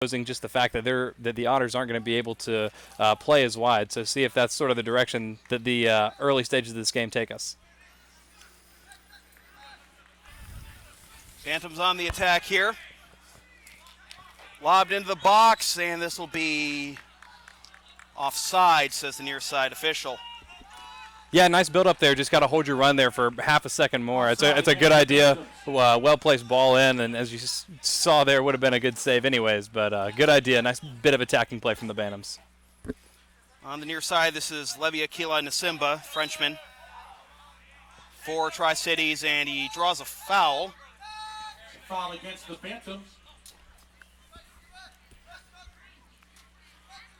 just the fact that the Otters aren't going to be able to play as wide. So see if that's sort of the direction that the early stages of this game take us. Bantams on the attack here. Lobbed into the box, and this will be offside, says the near side official. Yeah, nice build up there. Just got to hold your run there for half a second more. It's a good idea. Well-placed ball in, and as you saw there, would have been a good save anyways, but good idea. Nice bit of attacking play from the Bantams. On the near side, this is Levia Kila Nasimba, Frenchman, for Tri-Cities, and he draws a foul. Foul against the Bantams.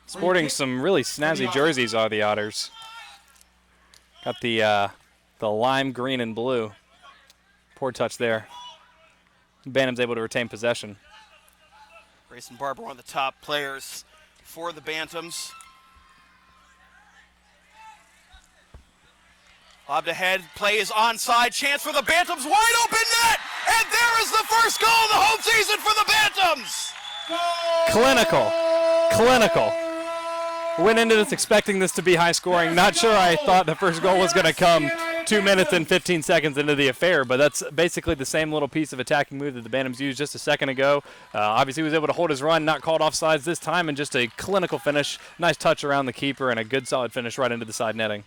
Sporting some really snazzy jerseys are the Otters. Got the lime green and blue. Poor touch there. Bantams able to retain possession. Grayson Barber, one of the top players for the Bantams. Lobbed ahead, play is onside, chance for the Bantams, wide open net! And there is the first goal of the home season for the Bantams! Clinical. Went into this expecting this to be high scoring. Not sure I thought the first goal was going to come 2 minutes and 15 seconds into the affair, but that's basically the same little piece of attacking move that the Bantams used just a second ago. Obviously, he was able to hold his run, not called offsides this time, and just a clinical finish. Nice touch around the keeper and a good solid finish right into the side netting.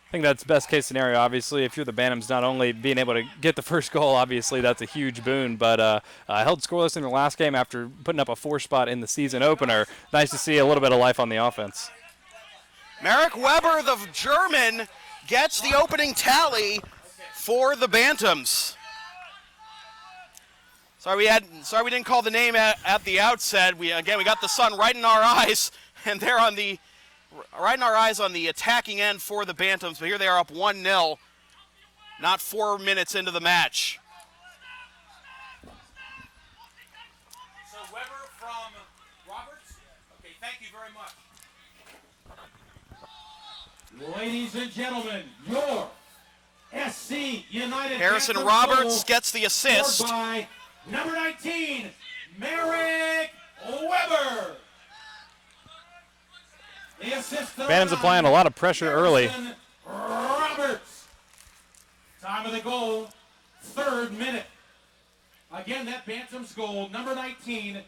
I think that's best case scenario, obviously. If you're the Bantams, not only being able to get the first goal, obviously that's a huge boon, but held scoreless in their last game after putting up a 4 spot in the season opener. Nice to see a little bit of life on the offense. Merrick Weber, the German, gets the opening tally for the Bantams. Sorry we didn't call the name at the outset. We got the sun right in our eyes, and they're right in our eyes on the attacking end for the Bantams, but here they are up 1-0, not 4 minutes into the match. So Weber from Roberts. Okay, thank you very much. Ladies and gentlemen, your SC United Harrison Bantams Roberts goal gets the assist. scored by number 19, Merrick Weber. Bantams applying a lot of pressure early. Roberts. Time of the goal, 3rd minute. Again, that Bantams goal, number 19,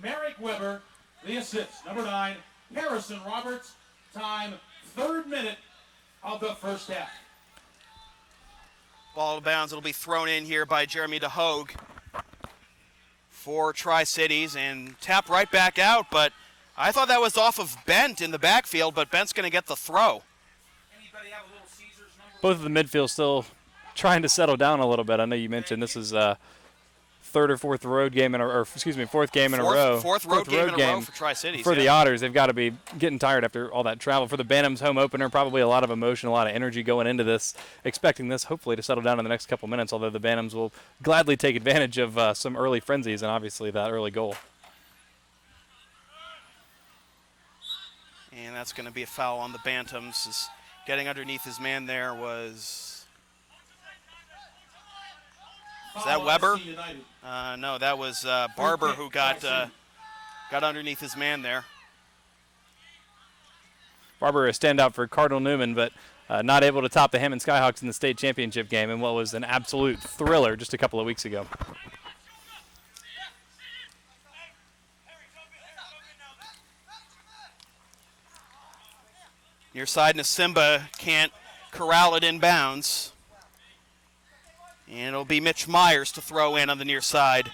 Merrick Weber, the assist. Number 9, Harrison Roberts. Time, 3rd minute of the first half. Ball out of bounds. It'll be thrown in here by Jeremy DeHogue for Tri-Cities and tapped right back out, but I thought that was off of Bent in the backfield, but Bent's going to get the throw. Both of the midfield still trying to settle down a little bit. I know you mentioned this is 3rd or 4th road game fourth game in a row. Fourth road game in a row for Tri-Cities. For the Otters, they've got to be getting tired after all that travel. For the Bantams home opener, probably a lot of emotion, a lot of energy going into this, expecting this hopefully to settle down in the next couple minutes, although the Bantams will gladly take advantage of some early frenzies and obviously that early goal. And that's going to be a foul on the Bantams. Getting underneath his man there was that Weber? No, that was Barber who got underneath his man there. Barber a standout for Cardinal Newman, but not able to top the Hammond Skyhawks in the state championship game in what was an absolute thriller just a couple of weeks ago. Near side, Nasimba can't corral it in bounds. And it'll be Mitch Myers to throw in on the near side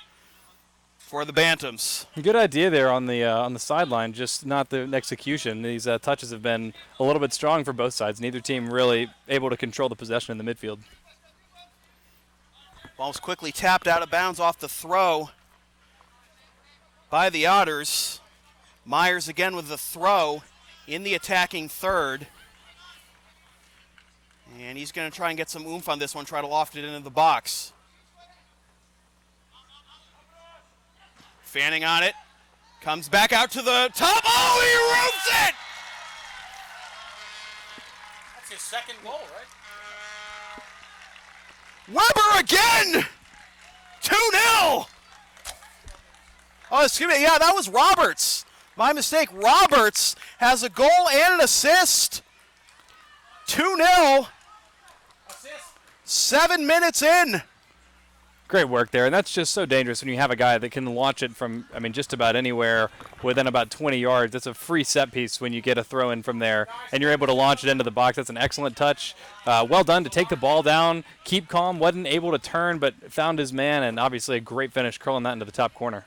for the Bantams. Good idea there on the sideline, just not the execution. These touches have been a little bit strong for both sides. Neither team really able to control the possession in the midfield. Ball was quickly tapped out of bounds off the throw by the Otters. Myers again with the throw in the attacking third. And he's going to try and get some oomph on this one, try to loft it into the box. Fanning on it. Comes back out to the top. Oh, he roofs it! That's his second goal, right? Weber again! 2-0! Oh, excuse me. Yeah, that was Roberts. My mistake. Roberts has a goal and an assist. 2-0. Assist. 7 minutes in. Great work there, and that's just so dangerous when you have a guy that can launch it from, I mean, just about anywhere within about 20 yards. It's a free set piece when you get a throw in from there, and you're able to launch it into the box. That's an excellent touch. Well done to take the ball down, keep calm, wasn't able to turn, but found his man, and obviously a great finish curling that into the top corner.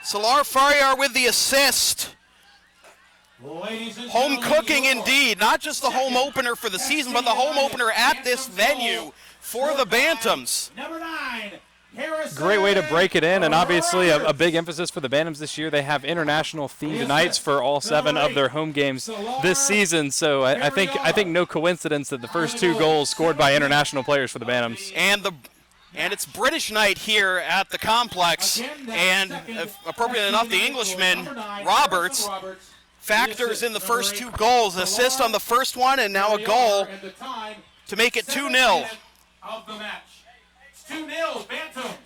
Salar Faryar with the assist. Ladies and Home gentlemen, cooking your indeed. Not just the home opener for the season, but the home opener at this venue for the Bantams. Number 9, Harrison. Great way to break it in, and obviously a big emphasis for the Bantams this year. They have international themed nights for all 7 of their home games this season, so I think no coincidence that the first 2 goals scored by international players for the Bantams. And it's British night here at the complex, and appropriately enough, the Englishman, Roberts, factors in the first 2 goals, assist on the first one, and now a goal to make it 2-0. Of the match. It's 2-0, Bantams.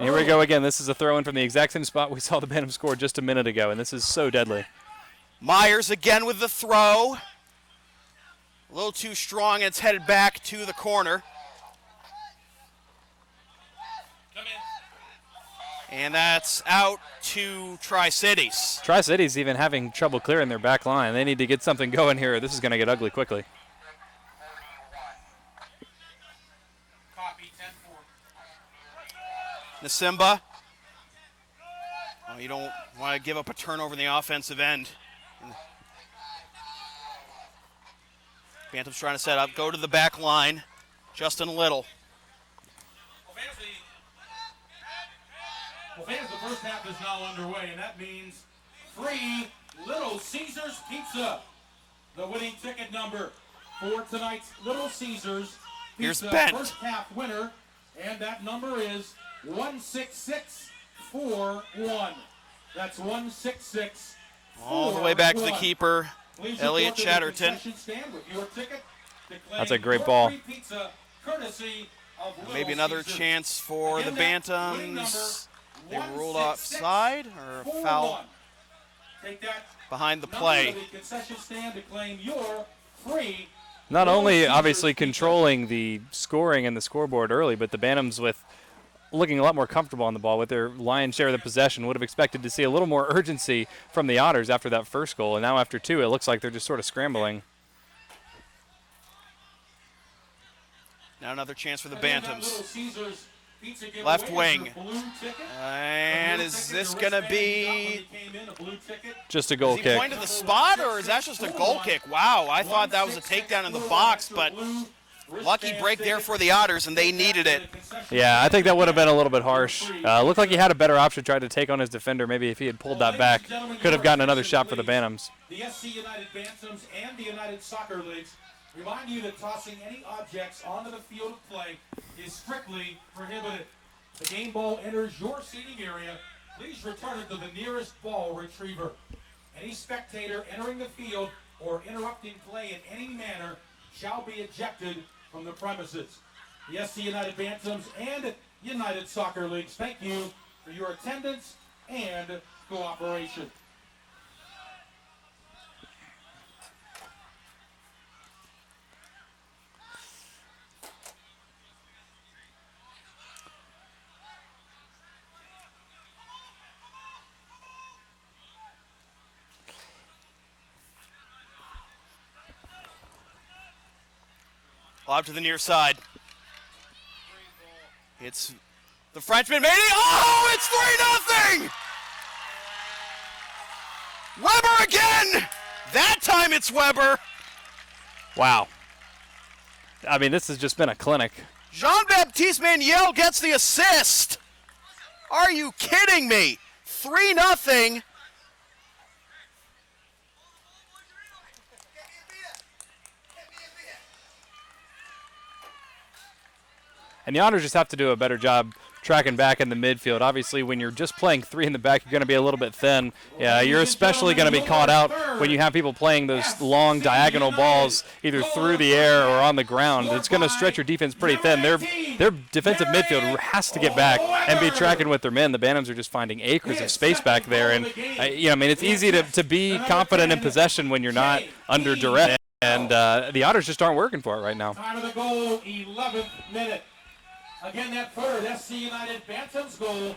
And here we go again. This is a throw-in from the exact same spot we saw the Bantams score just a minute ago, and this is so deadly. Myers again with the throw. A little too strong, and it's headed back to the corner. Come in. And that's out to Tri-Cities. Tri-Cities even having trouble clearing their back line. They need to get something going here. This is going to get ugly quickly. Copy, 10-4. Nasimba. Oh, you don't want to give up a turnover in the offensive end. Bantams trying to set up, go to the back line. Justin Little. Well, fans, the first half is now underway, and that means free Little Caesars Pizza. The winning ticket number for tonight's Little Caesars Here's Pizza Bent. first half winner, and that number is 16641. That's 16641. All the way back to the keeper, Please Elliot report to the Chatterton. concession stand with your ticket to claim That's a great your ball. free pizza, courtesy of Little Maybe another Caesars. chance for the Again, that winning Bantams. They number, ruled offside or a foul 16641. Take that behind the number play. to the concession stand to claim your free Not Little only Caesars obviously pizza. controlling the scoring and the scoreboard early, but the Bantams with looking a lot more comfortable on the ball with their lion's share of the possession. Would have expected to see a little more urgency from the Otters after that first goal, and now after 2, it looks like they're just sort of scrambling. Now another chance for the Again, that Bantams. Little Caesars pizza giveaway Left is your wing. blue ticket. And The blue is ticket this your going to wristband you got when be... you came in, a blue ticket. Just a goal Is he kick. pointing to the spot, or is that just a goal kick? Wow, I thought that was a takedown in the box, but lucky break there for the Otters, and they needed it. Yeah, I think that would have been a little bit harsh. Looked like he had a better option, tried to take on his defender. Maybe if he had pulled that back, could have gotten another shot for the Bantams. The SC United Bantams and the United Soccer Leagues remind you that tossing any objects onto the field of play is strictly prohibited. The game ball enters your seating area. Please return it to the nearest ball retriever. Any spectator entering the field or interrupting play in any manner shall be ejected from the premises. The SC United Bantams and United Soccer Leagues, thank you for your attendance and cooperation. Lob to the near side. It's the Frenchman made it. Oh, it's 3-0! Weber again! That time it's Weber. Wow. I mean, this has just been a clinic. Jean-Baptiste Manuel gets the assist. Are you kidding me? 3-0. And the Otters just have to do a better job tracking back in the midfield. Obviously, when you're just playing 3 in the back, you're going to be a little bit thin. Yeah, you're especially going to be caught out when you have people playing those long diagonal balls either through the air or on the ground. It's going to stretch your defense pretty thin. Their defensive midfield has to get back and be tracking with their men. The Bantams are just finding acres of space back there, and it's easy to be confident in possession when you're not under duress. And the Otters just aren't working for it right now. Time of the goal, 11th minute. Again, that third SC United Bantams goal,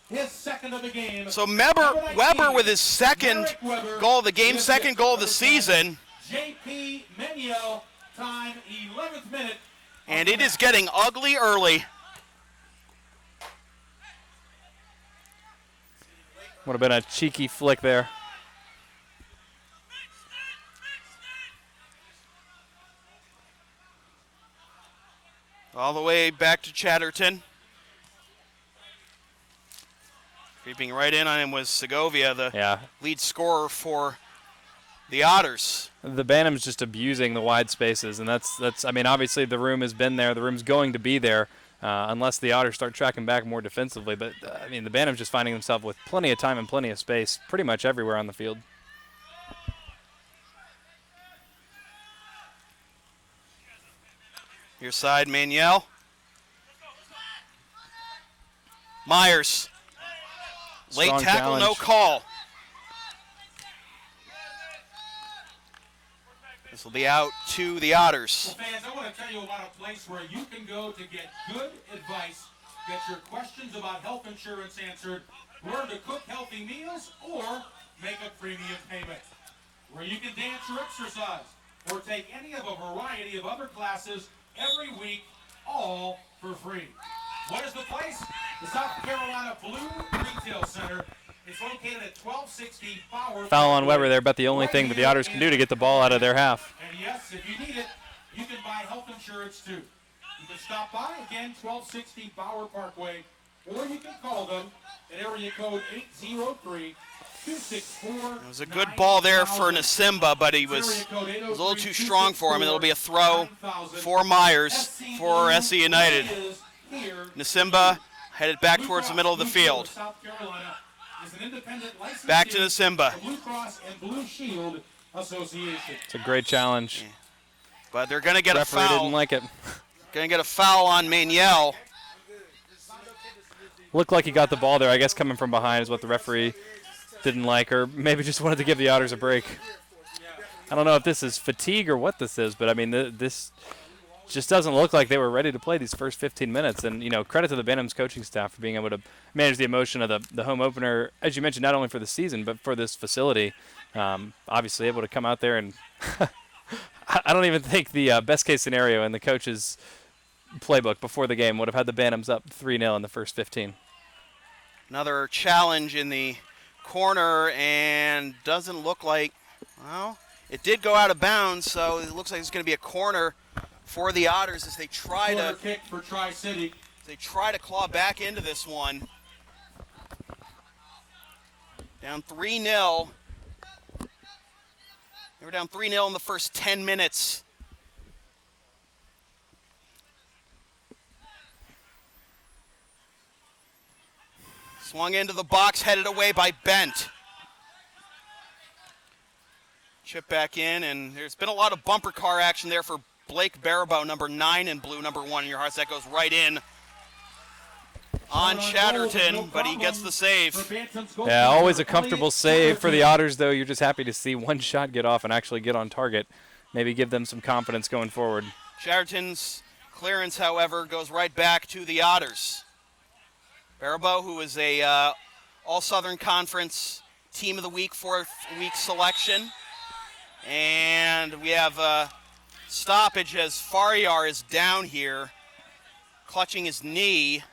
his second of the game. So Weber with his second goal of the game, second goal of the season. JP Meniel, time 11th minute. And it is getting ugly early. Would have been a cheeky flick there. All the way back to Chatterton. Creeping right in on him was Segovia, the lead scorer for the Otters. The Bantams just abusing the wide spaces, and that's. I mean, obviously the room has been there. The room's going to be there unless the Otters start tracking back more defensively. But, I mean, the Bantams just finding themselves with plenty of time and plenty of space pretty much everywhere on the field. Your side, Manuel. Myers. Late Strong tackle, challenge. no call. This will be out to the Otters. Well, fans, I want to tell you about a place where you can go to get good advice, get your questions about health insurance answered, learn to cook healthy meals, or make a premium payment. Where you can dance or exercise, or take any of a variety of other classes every week, all for free. What is the place? The South Carolina Blue Retail Center. It's located at 1260 Bauer. Foul on Weber there, but the only thing that the Otters can do to get the ball out of their half. And yes, if you need it, you can buy health insurance too. You can stop by, again, 1260 Bauer Parkway, or you can call them at area code 803-264. It was a good ball there for Nasimba, but he was a little too strong for him, and it'll be a throw for Myers for SC United. Nasimba headed back towards the middle of the field. Back to Nasimba. It's a great challenge. But they're going to get a Referee foul. didn't like it. Going to get a foul on Manuel. Looked like he got the ball there. I guess coming from behind is what the referee didn't like, or maybe just wanted to give the Otters a break. I don't know if this is fatigue or what this is, but I mean, this just doesn't look like they were ready to play these first 15 minutes. And, credit to the Bantams coaching staff for being able to manage the emotion of the home opener, as you mentioned, not only for the season, but for this facility. Obviously able to come out there and I don't even think the best case scenario in the coach's playbook before the game would have had the Bantams up 3-0 in the first 15. Another challenge in the corner, and doesn't look like, well, it did go out of bounds, so it looks like it's going to be a corner for the Otters as they try to kick for Tri-City. They try to claw back into this one. Down 3-0. They were down 3-0 in the first 10 minutes. Swung into the box, headed away by Bent. Chip back in, and there's been a lot of bumper car action there for Blake Barabo, number 9 in blue, number 1 in your hearts. That goes right in on Chatterton, but he gets the save. Yeah, always a comfortable save for the Otters, though. You're just happy to see one shot get off and actually get on target. Maybe give them some confidence going forward. Chatterton's clearance, however, goes right back to the Otters. Barabo, who is a All-Southern Conference Team of the Week, 4th week selection. And we have a stoppage as Faryar is down here, clutching his knee.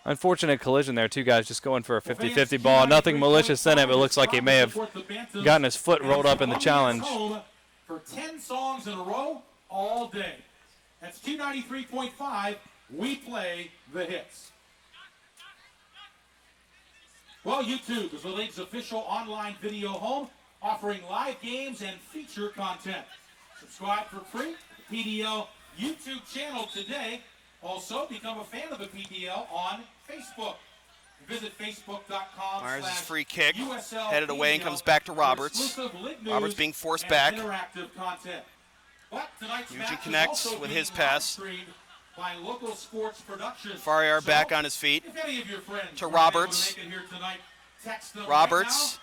Unfortunate collision there. Two guys just going for a 50-50 ball. Nothing malicious in it, but it looks like he may have gotten his foot rolled up in the challenge. For 10 songs in a row all day. That's 293.5. We play the hits. Well, YouTube is the league's official online video home, offering live games and feature content. Subscribe for free to the PDL YouTube channel today Also, become a fan of the PDL on Facebook. Visit facebook.com. Myers' free kick, USL headed away and PDL comes back to for Roberts. exclusive league news Roberts being forced and back. interactive content. But tonight's Eugene match is connects also with being his pass. live-streamed by local sports productions. Farrier So, back on his feet. if any of your friends To were able to Roberts. make it here tonight, text them Roberts.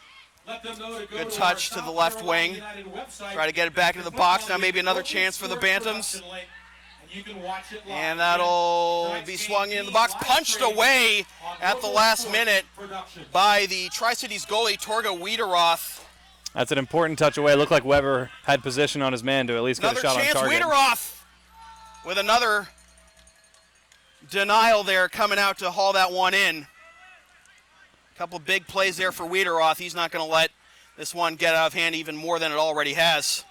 right now. Let them know to go Good to touch our to the South left Carolina wing. United website Try to get it back into the and box. click Now on maybe the another local chance for the sports Bantams. production link, and you can watch it live. And that'll Tonight's be game swung in the being box. live Punched streamed away on at the local last sports minute production. by the Tri-Cities goalie, Torga Wiederoth. That's an important touch away. Looked like Weber had position on his man to at least get Another a shot chance, on target. Wiederoth with another denial there, coming out to haul that one in. A couple big plays there for Wiederoth. He's not going to let this one get out of hand even more than it already has.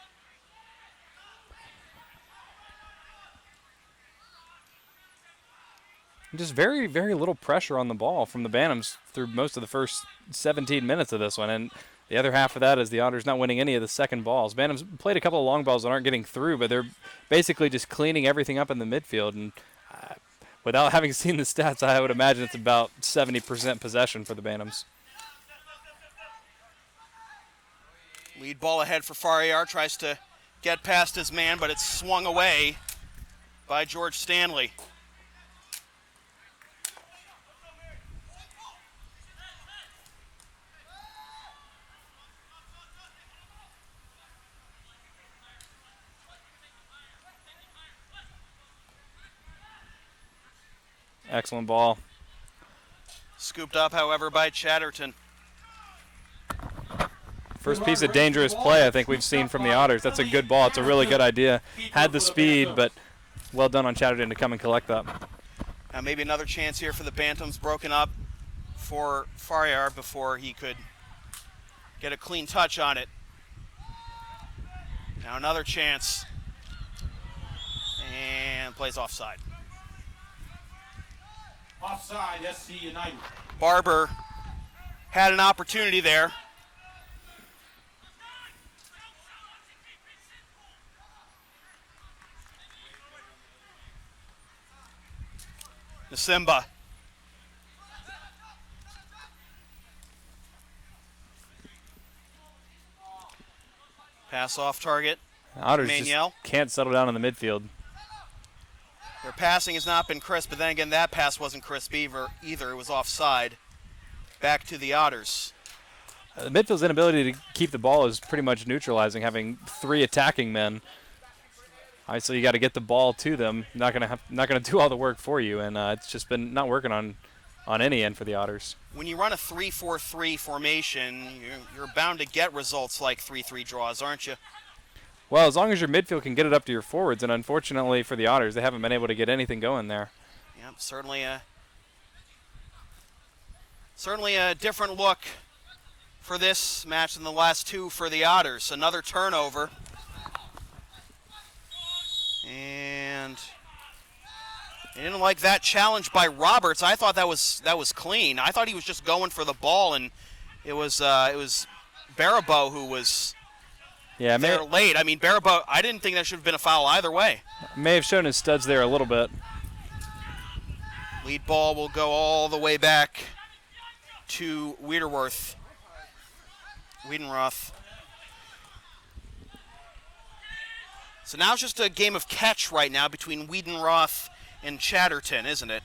Just very, very little pressure on the ball from the Bantams through most of the first 17 minutes of this one. And the other half of that is the Otters not winning any of the second balls. Bantams played a couple of long balls that aren't getting through, but they're basically just cleaning everything up in the midfield. And without having seen the stats, I would imagine it's about 70% possession for the Bantams. Lead ball ahead for Farrier. Tries to get past his man, but it's swung away by George Stanley. Excellent ball. Scooped up, however, by Chatterton. First piece of dangerous play I think we've seen from the Otters. That's a good ball. It's a really good idea. Had the speed, but well done on Chatterton to come and collect that. Now maybe another chance here for the Bantams, broken up for Farrier before he could get a clean touch on it. Now another chance. And plays offside. Offside, SC United. Barber had an opportunity there. Simba. Pass off target. Otters Maniel. just can't settle down in the midfield. Their passing has not been crisp, but then again, that pass wasn't crisp either. It was offside. Back to the Otters. The midfield's inability to keep the ball is pretty much neutralizing, having three attacking men. So you got to get the ball to them. Not gonna do all the work for you, and it's just been not working on any end for the Otters. When you run a 3-4-3 formation, you're bound to get results like 3-3 draws, aren't you? Well, as long as your midfield can get it up to your forwards, and unfortunately for the Otters, they haven't been able to get anything going there. Yep, certainly a different look for this match than the last two for the Otters. Another turnover. And I didn't like that challenge by Roberts. I thought that was clean. I thought he was just going for the ball, and it was Barabo who was there late. I mean, Barabo, I didn't think that should have been a foul either way. May have shown his studs there a little bit. Lead ball will go all the way back to Wiedenroth. So now it's just a game of catch right now between Wiedenroth and Chatterton, isn't it?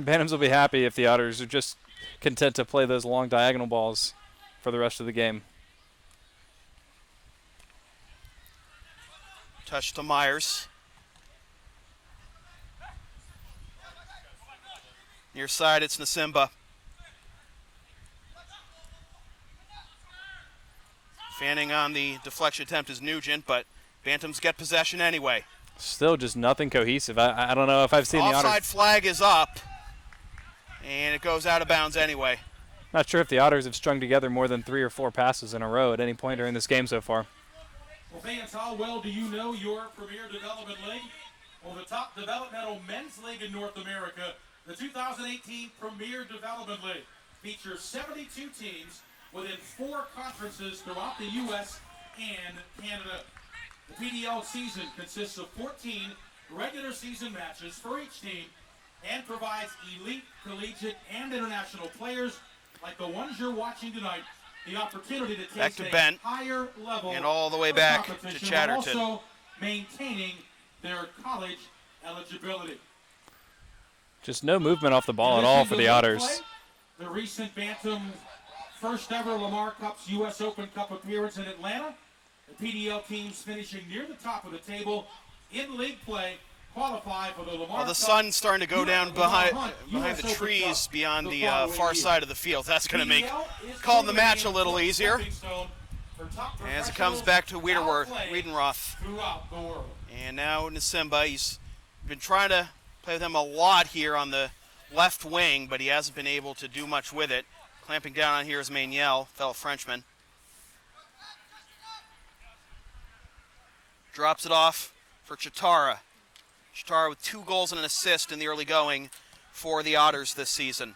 Bantams will be happy if the Otters are just content to play those long diagonal balls for the rest of the game. Touch to Myers. Near side, it's Nasimba. Fanning on the deflection attempt is Nugent, but Bantams get possession anyway. Still just nothing cohesive. I don't know if I've seen the Otters. Offside flag is up, and it goes out of bounds anyway. Not sure if the Otters have strung together more than 3 or 4 passes in a row at any point during this game so far. Well, fans, how well do you know your Premier Development League? Well, the top developmental men's league in North America, the 2018 Premier Development League, features 72 teams within 4 conferences throughout the U.S. and Canada. The PDL season consists of 14 regular season matches for each team and provides elite, collegiate, and international players like the ones you're watching tonight the opportunity to Back taste to a Bent. higher level And all the way of back to competition, Chatterton. while also maintaining their college eligibility. Just no movement off the ball at all for the Otters. The recent Bantam first ever Lamar Cup's U.S. Open Cup appearance in Atlanta. The PDL teams finishing near the top of the table in league play qualify for the Lamar Well, the Cup sun's starting to go down behind US the Open trees Cup beyond the following far year. side of the field. That's going to make PDL is calling the truly match a an little important easier. stepping stone for top As it comes back to Wiedenroth. throughout the world. And now Nsimba, he's been trying to play with him a lot here on the left wing, but he hasn't been able to do much with it. Clamping down on here is Manuel, fellow Frenchman. Drops it off for Chitara. Chitara with 2 goals and an assist in the early going for the Otters this season.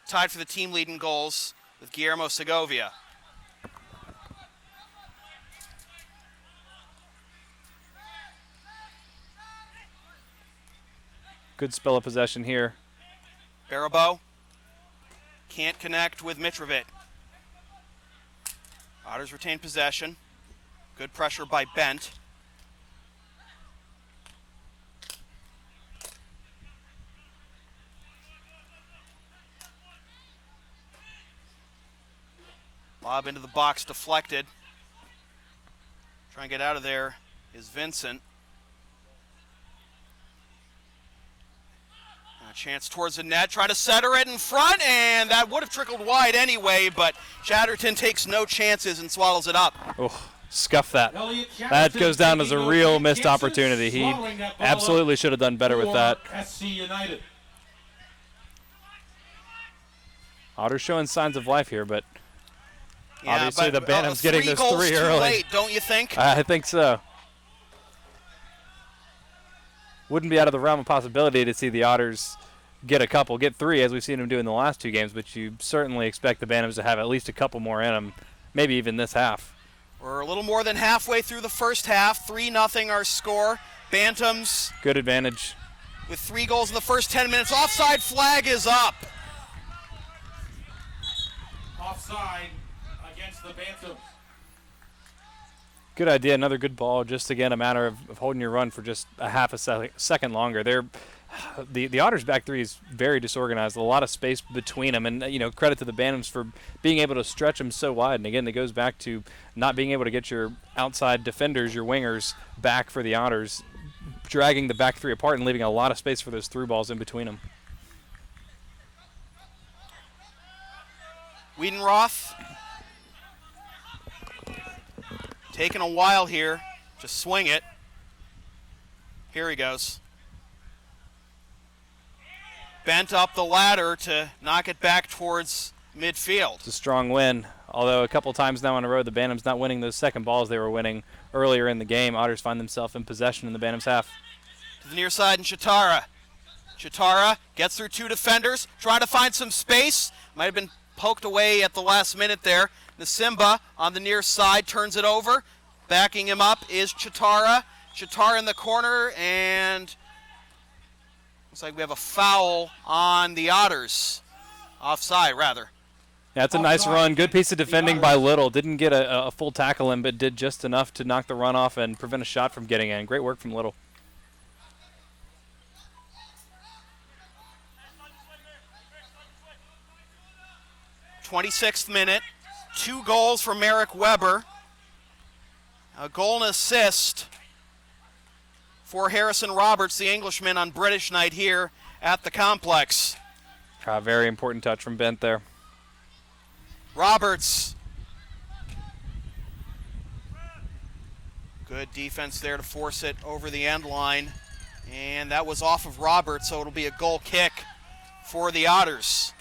Tied for the team lead in goals with Guillermo Segovia. Good spell of possession here. Barabo can't connect with Mitrovic. Otters retain possession. Good pressure by Bent. Lob into the box, deflected. Trying to get out of there is Vincent. A chance towards the net, try to center it in front, and that would have trickled wide anyway, but Chatterton takes no chances and swallows it up. Oh, scuff that. That goes down as a real missed opportunity. He absolutely should have done better with that. SC United. Otters showing signs of life here, but Yeah, obviously but, the Bantams getting 3 those goals 3 too early. late, don't you think? I think so. Wouldn't be out of the realm of possibility to see the Otters get 3, as we've seen them do in the last 2 games, but you certainly expect the Bantams to have at least a couple more in them, maybe even this half. We're a little more than halfway through the first half. 3-0 our score. Bantams Good advantage. with 3 goals in the first 10 minutes. Offside flag is up. Offside against the Bantams. Good idea. Another good ball. Just, again, a matter of holding your run for just a half a second longer. The Otters' back 3 is very disorganized. A lot of space between them. And, credit to the Bantams for being able to stretch them so wide. And, again, it goes back to not being able to get your outside defenders, your wingers, back for the Otters, dragging the back 3 apart and leaving a lot of space for those through balls in between them. Wiedenroth taking a while here to swing it. Here he goes. Bent up the ladder to knock it back towards midfield. It's a strong win, although a couple times now in a row the Bantams not winning those second balls they were winning earlier in the game. Otters find themselves in possession in the Bantams half. To the near side and Chitara. Chitara gets through 2 defenders, trying to find some space. Might have been poked away at the last minute there. Nsimba on the near side turns it over. Backing him up is Chitara. Chitara in the corner, and looks like we have a foul on the Otters. Offside, rather. Yeah, it's a nice run. Good piece of defending by Little. Didn't get a full tackle in, but did just enough to knock the run off and prevent a shot from getting in. Great work from Little. th minute. 2 goals for Merrick Weber. A goal and assist for Harrison Roberts, the Englishman, on British night here at the complex. Very important touch from Bent there. Roberts. Good defense there to force it over the end line. And that was off of Roberts, so it'll be a goal kick for the Otters.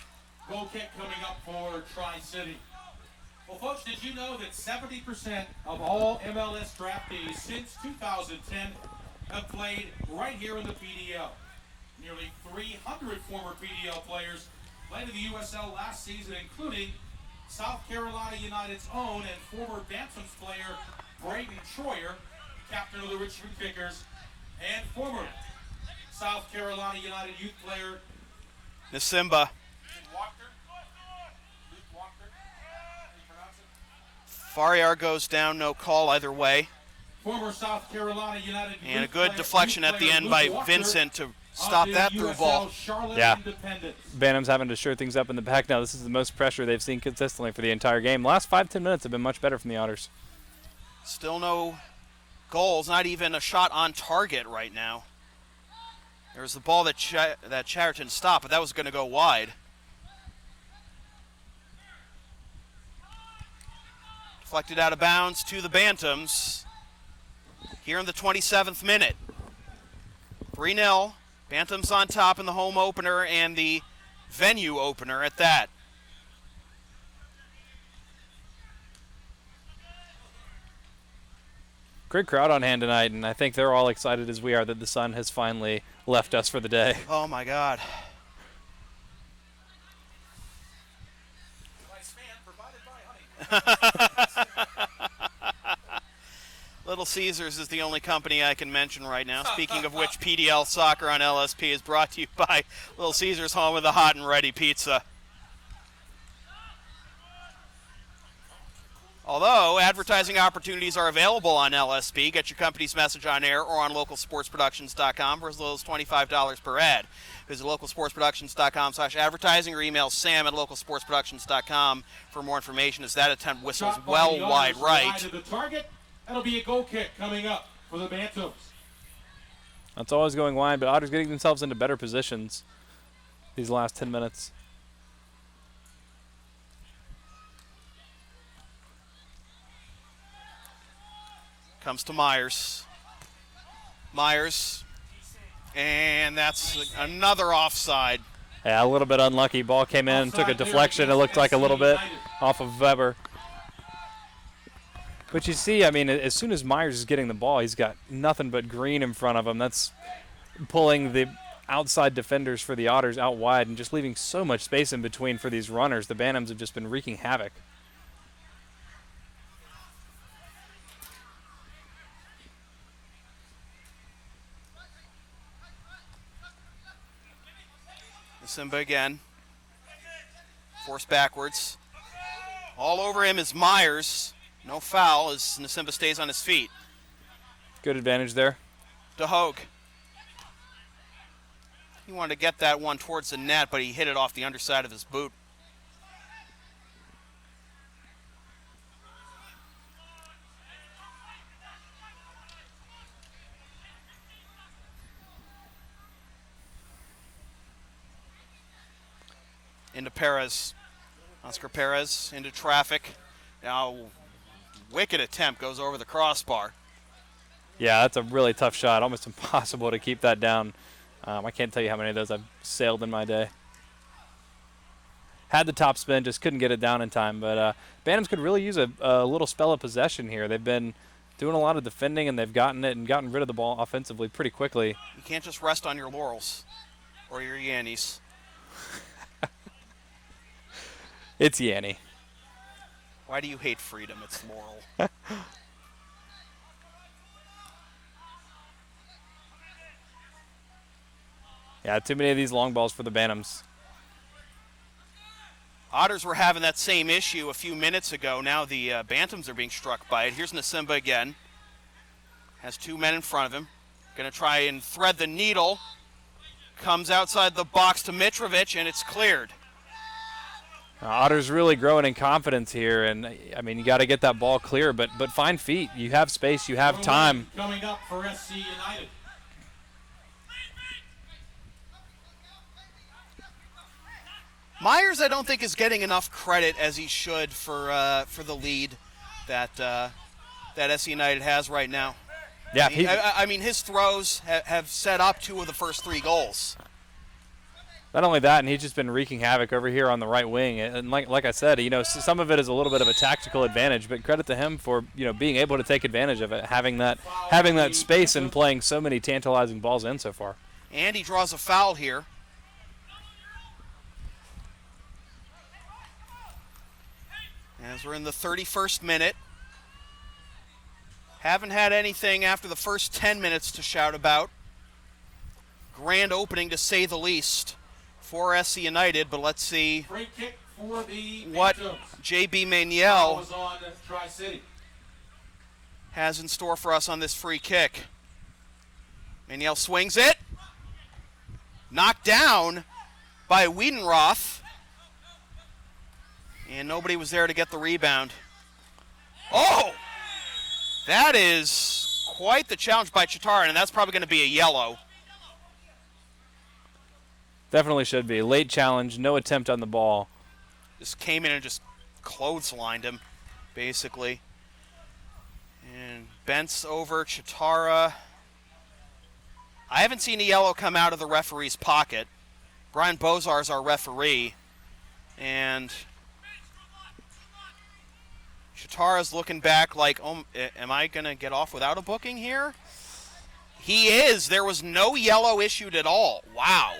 Goal kick coming up for Tri-City. Well, folks, did you know that 70% of all MLS draftees since 2010 have played right here in the PDL? Nearly 300 former PDL players played in the USL last season, including South Carolina United's own and former Bantams player Braden Troyer, captain of the Richmond Kickers, And former South Carolina United youth player Nasimba. Walker. Luke Walker. How do you pronounce it? Fariar goes down, no call either way. Former South Carolina United And a youth good player- deflection youth at the player end Luke by Walker Vincent to of stop the that through USL ball. Charlotte Yeah. Independence. Bantams having to sure things up in the back now. This is the most pressure they've seen consistently for the entire game. Last 5-10 minutes have been much better from the Otters. Still no goals, not even a shot on target right now. There's the ball that that Chatterton stopped, but that was going to go wide. Deflected out of bounds to the Bantams here in the 27th minute. 3-0. Bantams on top in the home opener and the venue opener at that. Great crowd on hand tonight, and I think they're all excited as we are that the sun has finally left us for the day. Oh my God. Nice fan provided by Honey. Little Caesars is the only company I can mention right now. Speaking of which, PDL Soccer on LSP is brought to you by Little Caesars, home of the hot and ready pizza. Although advertising opportunities are available on LSP, get your company's message on air or on localsportsproductions.com for as little as $25 per ad. Visit localsportsproductions.com/advertising or email sam@localsportsproductions.com for more information as that attempt whistles Shot by well the wide Otters right. to the target. That'll be a goal kick coming up for the Bantams. That's always going wide, but Otters getting themselves into better positions these last 10 minutes. Comes to Myers. Myers. And that's another offside. Yeah, a little bit unlucky. Ball came in, took a Offside there deflection. It looked like a little bit United. off of Weber. But you see, I mean, as soon as Myers is getting the ball, he's got nothing but green in front of him. That's pulling the outside defenders for the Otters out wide and just leaving so much space in between for these runners. The Bantams have just been wreaking havoc. Simba again. Forced backwards. All over him is Myers. No foul as Nasimba stays on his feet. Good advantage there. DeHogue. He wanted to get that one towards the net, but he hit it off the underside of his boot. Into Perez. Oscar Perez into traffic. Now, wicked attempt goes over the crossbar. Yeah, that's a really tough shot. Almost impossible to keep that down. I can't tell you how many of those I've sailed in my day. Had the top spin, just couldn't get it down in time. But Bantams could really use a little spell of possession here. They've been doing a lot of defending, and they've gotten it and gotten rid of the ball offensively pretty quickly. You can't just rest on your laurels or your Yannies. It's Yanni. Why do you hate freedom? It's Laurel. Yeah, too many of these long balls for the Bantams. Otters were having that same issue a few minutes ago. Now the Bantams are being struck by it. Here's Nasimba again. Has two men in front of him. Going to try and thread the needle. Comes outside the box to Mitrovic, and it's cleared. Otters really growing in confidence here, and I mean, you got to get that ball clear, but find feet. You have space, you have time. Coming up for SC United. Myers, I don't think, is getting enough credit as he should for the lead that SC United has right now. Yeah, I mean, his throws have set up two of the first three goals. not only that, and he's just been wreaking havoc over here on the right wing. And like I said, you know, some of it is a little bit of a tactical advantage, but credit to him for, you know, being able to take advantage of it, having that space and playing so many tantalizing balls in so far. And he draws a foul here. As we're in the 31st minute. Haven't had anything after the first 10 minutes to shout about. Grand opening, to say the least, for SC United, but let's see Free kick for the what Bantams. JB Ball Maniel was on Tri-City. has in store for us on this free kick. Maniel swings it. Knocked down by Wiedenroth. And nobody was there to get the rebound. Oh! That is quite the challenge by Chitarin, and that's probably going to be a yellow. Definitely should be. Late challenge, no attempt on the ball. Just came in and just clotheslined him, basically. And Bent's over Chitara. I haven't seen a yellow come out of the referee's pocket. Brian Bozar's our referee. And Chitara's looking back like, oh, am I going to get off without a booking here? He is. There was no yellow issued at all. Wow.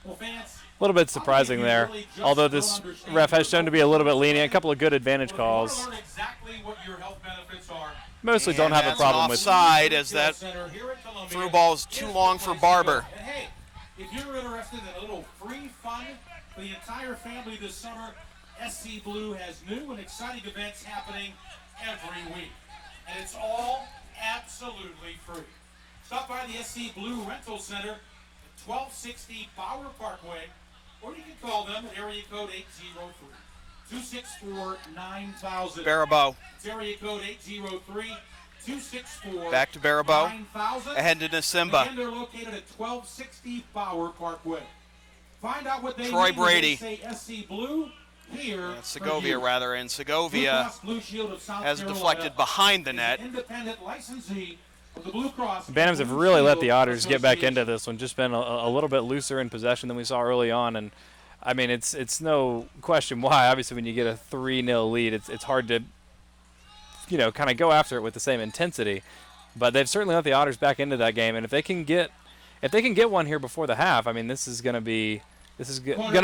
Well, fans, A little bit surprising there, although this ref has shown to be a little bit lenient. A couple of good advantage calls. learn exactly what your health benefits are. Mostly don't And have a that's problem an with. offside, as that Center here at Columbia through ball is too is long the for place to go. Barber. And hey, if you're interested in a little free fun for the entire family this summer, SC Blue has new and exciting events happening every week. And it's all absolutely free. Stop by the SC Blue Rental Center at 1260 Bower Parkway, or you can call them at area code 803-264-9000. Barabo. It's area code 803-264-9000. Back to Barabo. Ahead to Nasimba. Again, they're located at 1260 Bower Parkway. Find out what they Troy mean when Brady. they say SC Blue here. Segovia, for you. rather, and Blue Segovia Cross Blue Shield of South has Carolina deflected behind the is net. an independent licensee of the Blue Cross. Bantams have Blue really let Shield the Otters get back Association. into this one. Just been a little bit looser in possession than we saw early on, and I mean it's no question why. Obviously, when you get a 3-0 lead, it's hard to kind of go after it with the same intensity. But they've certainly let the Otters back into that game, and if they can get one here before the half, I mean this is going to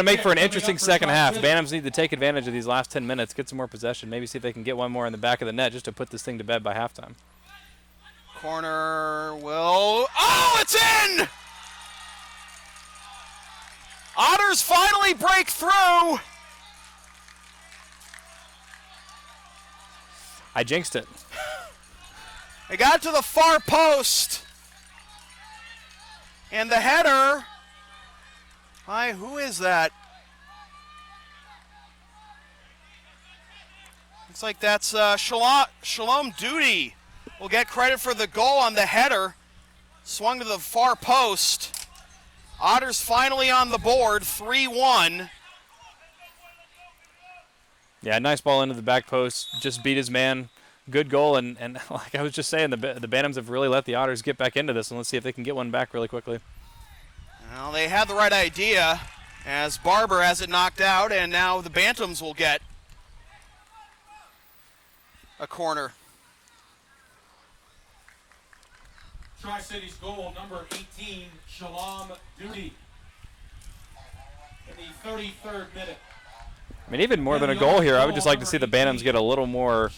make for an interesting second half. Bantams need to take advantage of these last 10 minutes, get some more possession, maybe see if they can get one more in the back of the net just to put this thing to bed by halftime. Corner will... Oh, it's in! Otters finally break through. I jinxed it. They got to the far post. And the header... Hi, who is that? Looks like that's Shalom Duty. Will get credit for the goal on the header. Swung to the far post. Otters finally on the board, 3-1. Yeah, nice ball into the back post. Just beat his man. Good goal, and like I was just saying, the Bantams have really let the Otters get back into this, and let's see if they can get one back really quickly. Well, they had the right idea, as Barber has it knocked out, and now the Bantams will get a corner. Tri-City's goal, number 18, Shalom Duty. In the 33rd minute. I mean, even more than a goal here, I would just like to see the Bantams get a little more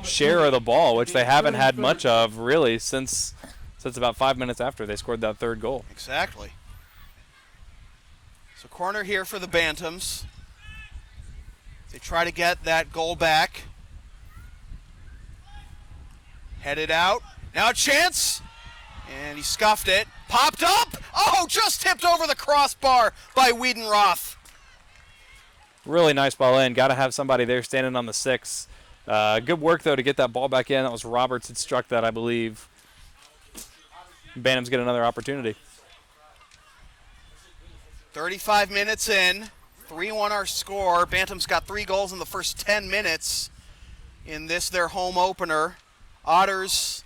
share of the ball, which they haven't had much of really since about 5 minutes after they scored that third goal. Exactly. So corner here for the Bantams. They try to get that goal back. Headed out. Now a chance. And he scuffed it. Popped up. Oh, just tipped over the crossbar by Wiedenroth. Really nice ball in. Got to have somebody there standing on the 6. Good work, though, to get that ball back in. That was Roberts that struck that, I believe. Bantams get another opportunity. 35 minutes in. 3-1 our score. Bantams got 3 goals in the first 10 minutes in this, their home opener. Otters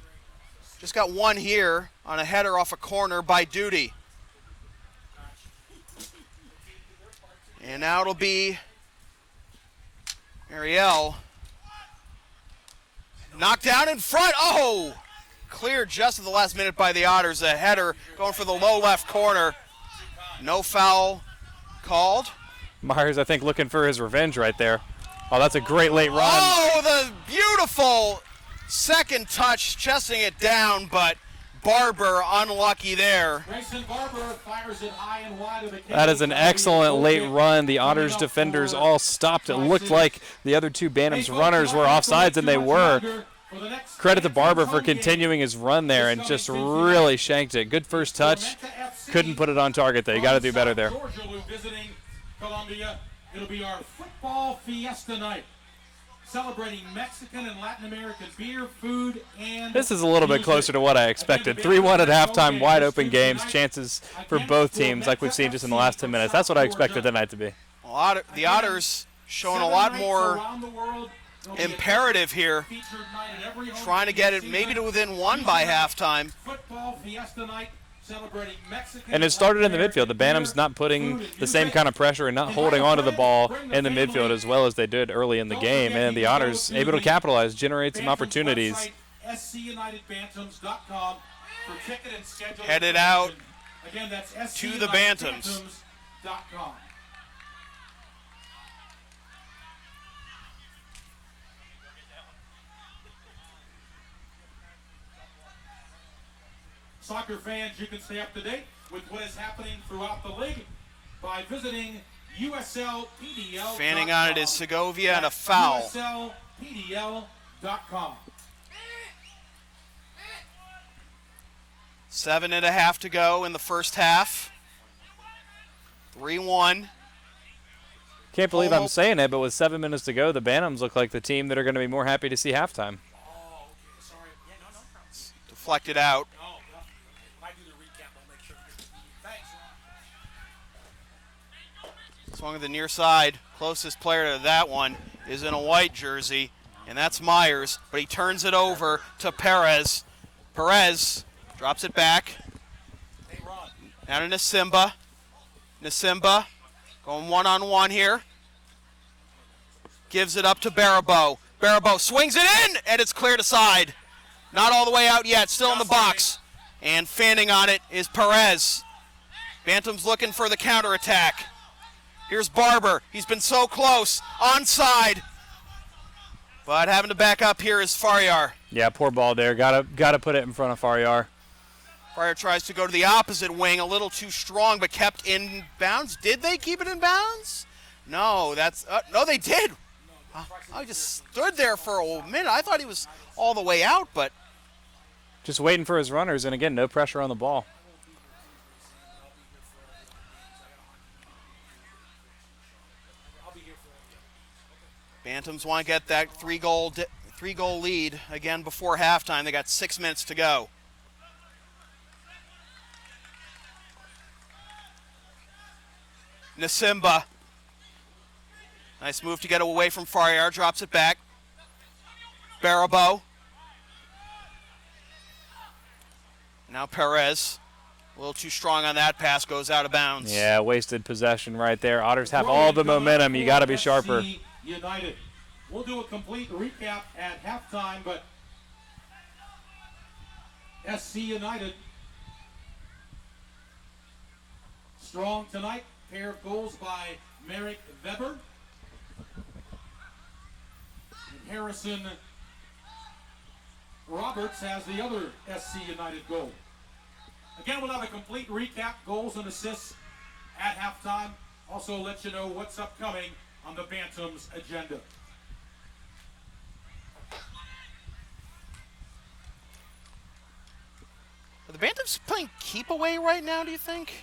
just got one here on a header off a corner by Duty. And now it'll be Ariel. Knocked down in front. Oh! Cleared just at the last minute by the Otters. A header going for the low left corner. No foul called. Myers, I think, looking for his revenge right there. Oh, that's a great late run. Oh, the beautiful Second touch, chesting it down, but Barber unlucky there. Grayson Barber fires it high and wide of the That is an excellent late run. The Otters defenders all stopped. It looked like the other two Bantams runners were offsides, and they were. Credit to Barber for continuing his run there and just really shanked it. Good first touch. Couldn't put it on target, though. You got to do better there. Visiting Columbia. It'll be our football fiesta night, celebrating Mexican and Latin American beer, food, and this is a little bit closer to what I expected. 3-1 at halftime, wide open games, chances for both teams like we've seen just in the last 10 minutes. That's what I expected tonight to be. The Otters showing a lot more imperative here, trying to get it maybe to within one by halftime. Football fiesta night, celebrating Mexican. And it started in the midfield. The Bantams not putting the same kind of pressure and not holding on to the ball in the midfield as well as they did early in the game. And the Otters able to capitalize, generate some opportunities. SCUnitedBantams.com for ticket and schedule. Headed out Again, that's to the Bantams. SCUnitedBantams.com. Soccer fans, you can stay up to date with what is happening throughout the league by visiting USLPDL.com. Fanning on it is Segovia and a foul. USLPDL.com. 7.5 to go in the first half. 3-1. Can't believe I'm saying it, but with 7 minutes to go, the Bantams look like the team that are going to be more happy to see halftime. Deflected out. Swung to the near side. Closest player to that one is in a white jersey, and that's Myers, but he turns it over to Perez. Perez drops it back. Now to Nasimba. Nasimba going one-on-one here. Gives it up to Barabo. Barabo swings it in, and it's cleared aside. Not all the way out yet, still in the box. And fanning on it is Perez. Bantams looking for the counterattack. Here's Barber. He's been so close. Onside. But having to back up here is Faryar. Yeah, poor ball there. Gotta put it in front of Faryar. Faryar tries to go to the opposite wing, a little too strong, but kept in bounds. Did they keep it in bounds? No, no, they did. I just stood there for a minute. I thought he was all the way out, but just waiting for his runners, and again, no pressure on the ball. Bantams want to get that three-goal lead again before halftime. They got 6 minutes to go. Nasimba. Nice move to get away from Faryar. Drops it back. Barabo. Now Perez. A little too strong on that pass. Goes out of bounds. Yeah, wasted possession right there. Otters have all the momentum. You got to be sharper. United. We'll do a complete recap at halftime, but SC United strong tonight. Pair of goals by Merrick Weber and Harrison Roberts has the other SC United goal. Again, we'll have a complete recap, goals and assists at halftime. Also let you know what's upcoming on the Bantams agenda. Are the Bantams playing keep away right now, do you think?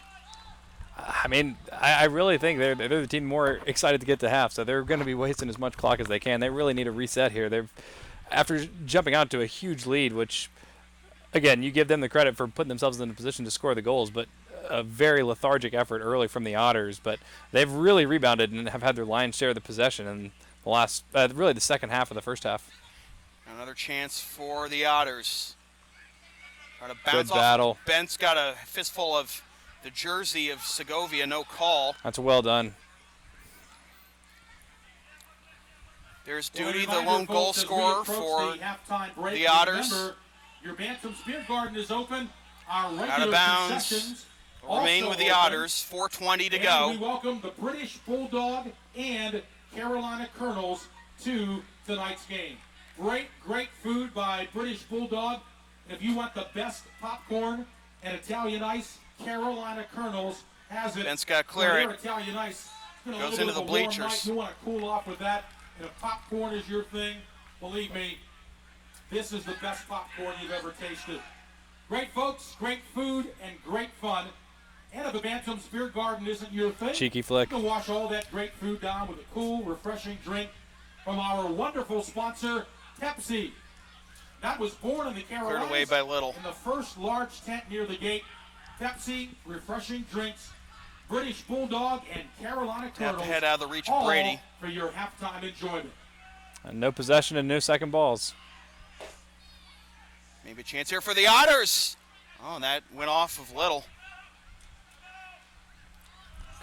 I mean, I really think they're the team more excited to get to half, so they're going to be wasting as much clock as they can. They really need a reset here. After jumping out to a huge lead, which, again, you give them the credit for putting themselves in a position to score the goals, but a very lethargic effort early from the Otters. But they've really rebounded and have had their lion's share of the possession in the last, really the second half of the first half. Another chance for the Otters. Trying to bounce Good battle. Bent's got a fistful of the jersey of Segovia, no call. That's well done. There's Duty, the lone goal scorer for the Otters. Remember, your Bantams Beer Garden is open. Our regular out of bounds. concessions Remain with the Otters. 4:20 to go. We welcome the British Bulldog and Carolina Colonels to tonight's game. Great food by British Bulldog. And if you want the best popcorn and Italian ice, Carolina Colonels has it. Ben's got to clear Their it. Italian ice. It's been a Goes little into bit the of a warm bleachers. night. You want to cool off with that. And if popcorn is your thing, believe me, this is the best popcorn you've ever tasted. Great folks, great food, and great fun. And if the Bantams Beer Garden isn't your thing, Cheeky flick. you can wash all that great food down with a cool, refreshing drink from our wonderful sponsor, Pepsi. That was born in the Carolinas. Cleared away by Little. In the first large tent near the gate. Pepsi, refreshing drinks, British Bulldog, and Carolina Tap Colonels. the head out of the reach of all Brady. for your halftime enjoyment. And no possession and no second balls. Maybe a chance here for the Otters. Oh, and that went off of Little.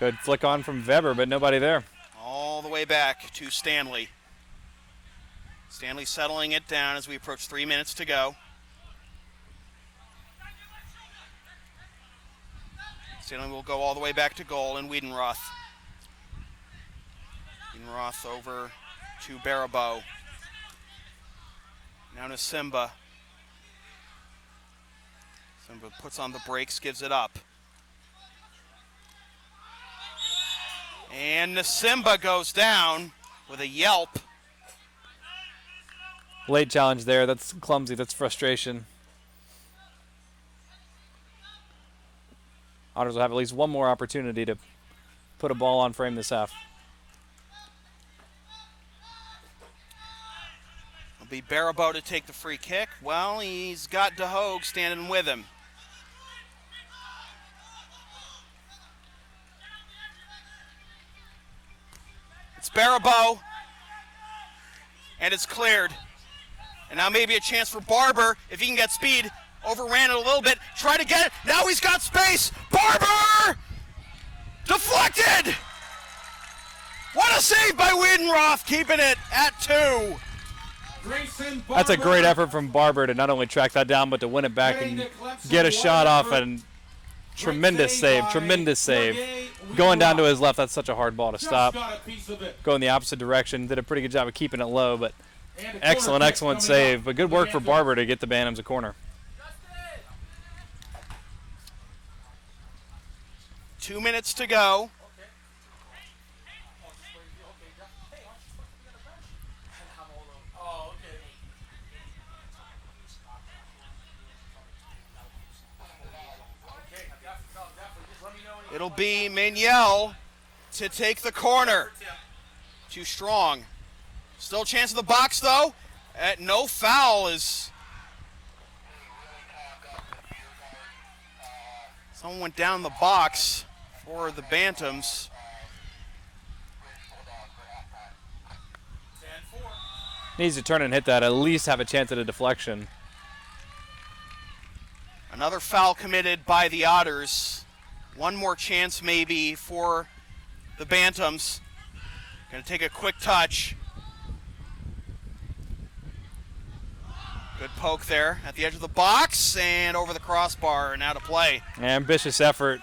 Good flick on from Weber, but nobody there. All the way back to Stanley. Stanley settling it down as we approach 3 minutes to go. Stanley will go all the way back to goal in Wiedenroth. Wiedenroth over to Barabo. Now to Simba. Simba puts on the brakes, gives it up. And Simba goes down with a yelp. Late challenge there. That's clumsy. That's frustration. Otters will have at least one more opportunity to put a ball on frame this half. It'll be Barabo to take the free kick. Well, he's got DeHogue standing with him. It's Barabo, and it's cleared. And now maybe a chance for Barber, if he can get speed. Overran it a little bit, try to get it. Now he's got space. Barber! Deflected! What a save by Wiedenroth, keeping it at 2. That's a great effort from Barber to not only track that down, but to win it back and get a shot off. And tremendous save. Going down to his left, that's such a hard ball to stop. Going the opposite direction. Did a pretty good job of keeping it low, but excellent save. But good work for Barber to get the Bantams a corner. 2 minutes to go. It'll be Manuel to take the corner. Too strong. Still a chance in the box, though. No foul is... Someone went down the box for the Bantams. Needs to turn and hit that, at least have a chance at a deflection. Another foul committed by the Otters. One more chance maybe for the Bantams. Going to take a quick touch. Good poke there at the edge of the box and over the crossbar and out of play. Ambitious effort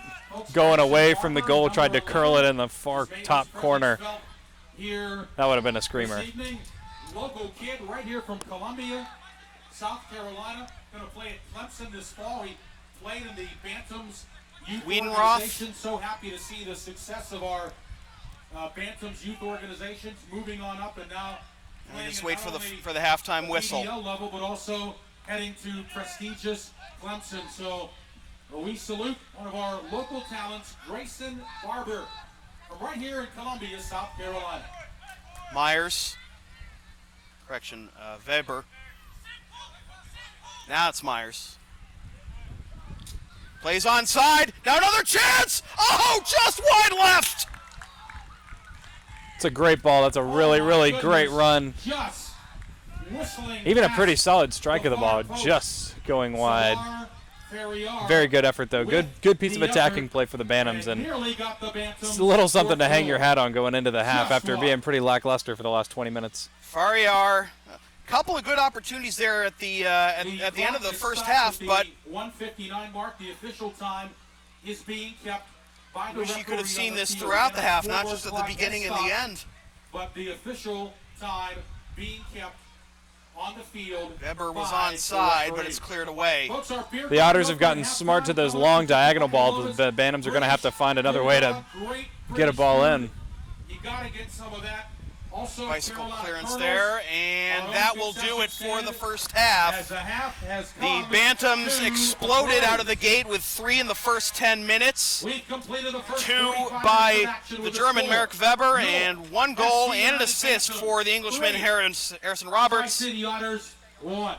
going away from the goal, tried to curl it in the far top corner. That would have been a screamer. Local kid right here from Columbia, South Carolina, going to play at Clemson this fall. He played in the Bantams youth organization. So happy to see the success of our Bantams youth organizations moving on up and now We just wait for the halftime whistle. PDL level, but also heading to prestigious Clemson. So we salute one of our local talents, Grayson Barber, from right here in Columbia, South Carolina. Myers. Weber. Now it's Myers. Plays onside. Now another chance. Oh, just wide left. It's a great ball. That's a really great run. Just whistling. Even a pretty solid strike of the ball, just going wide. Very good effort, though. Good piece of attacking play for the Bantams, and it's a little something to hang your hat on going into the half after being pretty lackluster for the last 20 minutes. Farriar, a couple of good opportunities there at the end of the first half, but 1:59 mark, the official time is being kept by the wish you could have referee seen on the this field. throughout And the a half, not scoreboard just at the clock beginning has and the stopped, end. But the official time being kept on the field. Weber was 5 onside, for but it's three. cleared away. Folks, our beer The Otters garden have gotten open at smart to halftime. those Go long to diagonal St. balls. Louis. The Bantams are going to have to find another way to Great get a ball in. You got to get some of that. Also, Bicycle Carolina clearance Colonels, there, and that will do it for the first half. as the half has The come Bantams to exploded a out of the gate with 3 in the first 10 minutes. We've completed the first 2 45 by minutes of action the with a German score. Merrick Weber, No. and 1 goal and an assist for the Englishman Harrison Roberts. Tri-City Otters 1.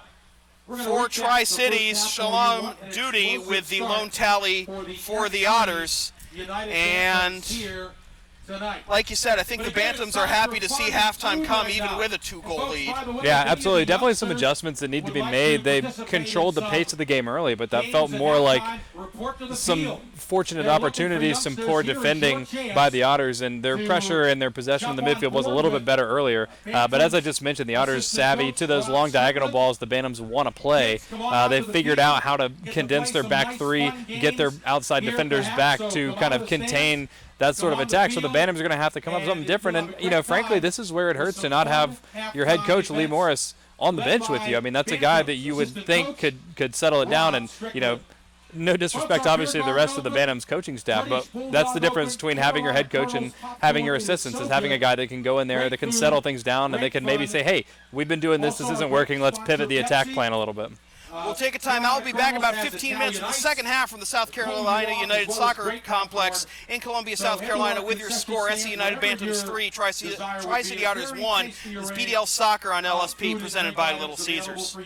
We're gonna For recap the Tri-Cities, first half Shalom where we won an duty explosive with the start lone tally for the Otters. United And Bantams here tonight. like you said, I think the Bantams are happy to see halftime come even with a 2-goal lead. Yeah, absolutely. Definitely some adjustments that need to be made. They controlled the pace of the game early, but that felt more like some fortunate opportunities, some poor defending by the Otters, and their pressure and their possession in the midfield was a little bit better earlier. But as I just mentioned, the Otters savvy to those long diagonal balls the Bantams want to play. They figured out how to condense their back three, get their outside defenders back to kind of contain that sort of attack. So the Bantams are going to have to come up with something different. And, you know, frankly, this is where it hurts to not have your head coach, Lee Morris, on the bench with you. I mean, that's a guy that you would think could settle it down. And, you know, no disrespect, obviously, to the rest of the Bantams coaching staff, but that's the difference between having your head coach and having your assistants, is having a guy that can go in there, that can settle things down, and they can maybe say, hey, we've been doing this isn't working, let's pivot the attack plan a little bit. We'll take a timeout. We'll be back in about 15 minutes with the second half from the South Carolina United Soccer Complex in Columbia, South Carolina, with your score: SC United Bantams 3, Tri-City Otters 1. This is PDL Soccer on LSP, presented by Little Caesars.